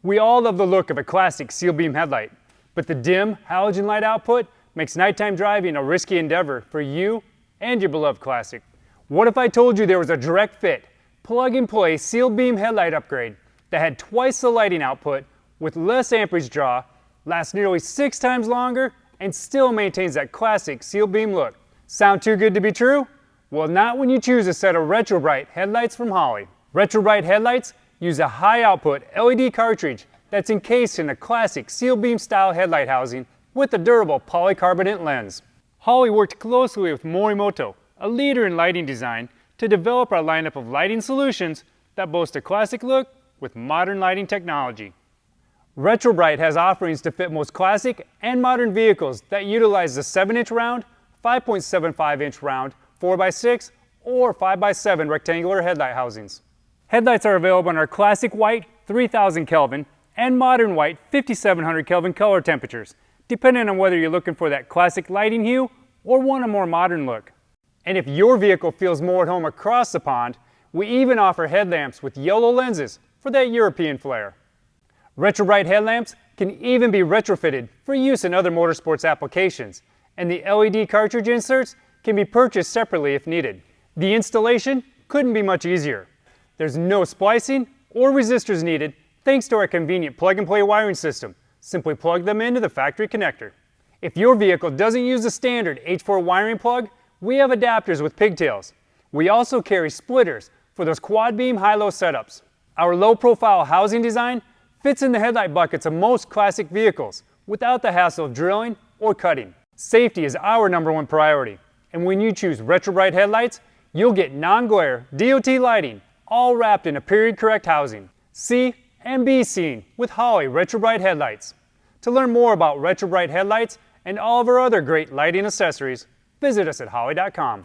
We all love the look of a classic steel beam headlight, but the dim halogen light output makes nighttime driving a risky endeavor for you and your beloved classic. What if I told you there was a direct fit, plug-and-play steel beam headlight upgrade that had twice the lighting output with less amperage draw, lasts nearly 6 times longer, and still maintains that classic steel beam look? Sound too good to be true? Well, not when you choose a set of RetroBright headlights from Holley. RetroBright headlights use a high-output LED cartridge that's encased in a classic steel beam style headlight housing with a durable polycarbonate lens. Holley worked closely with Morimoto, a leader in lighting design, to develop our lineup of lighting solutions that boast a classic look with modern lighting technology. RetroBright has offerings to fit most classic and modern vehicles that utilize the 7-inch round, 5.75-inch round, 4x6, or 5x7 rectangular headlight housings. Headlights are available in our classic white 3000 Kelvin and modern white 5700 Kelvin color temperatures, depending on whether you're looking for that classic lighting hue or want a more modern look. And if your vehicle feels more at home across the pond, we even offer headlamps with yellow lenses for that European flair. RetroBright headlamps can even be retrofitted for use in other motorsports applications, and the LED cartridge inserts can be purchased separately if needed. The installation couldn't be much easier. There's no splicing or resistors needed thanks to our convenient plug-and-play wiring system. Simply plug them into the factory connector. If your vehicle doesn't use the standard H4 wiring plug, we have adapters with pigtails. We also carry splitters for those quad beam high-low setups. Our low-profile housing design fits in the headlight buckets of most classic vehicles without the hassle of drilling or cutting. Safety is our #1 priority, and when you choose RetroBright headlights, you'll get non-glare DOT lighting, all wrapped in a period-correct housing. See and be seen with Holley RetroBright headlights. To learn more about RetroBright headlights and all of our other great lighting accessories, visit us at holley.com.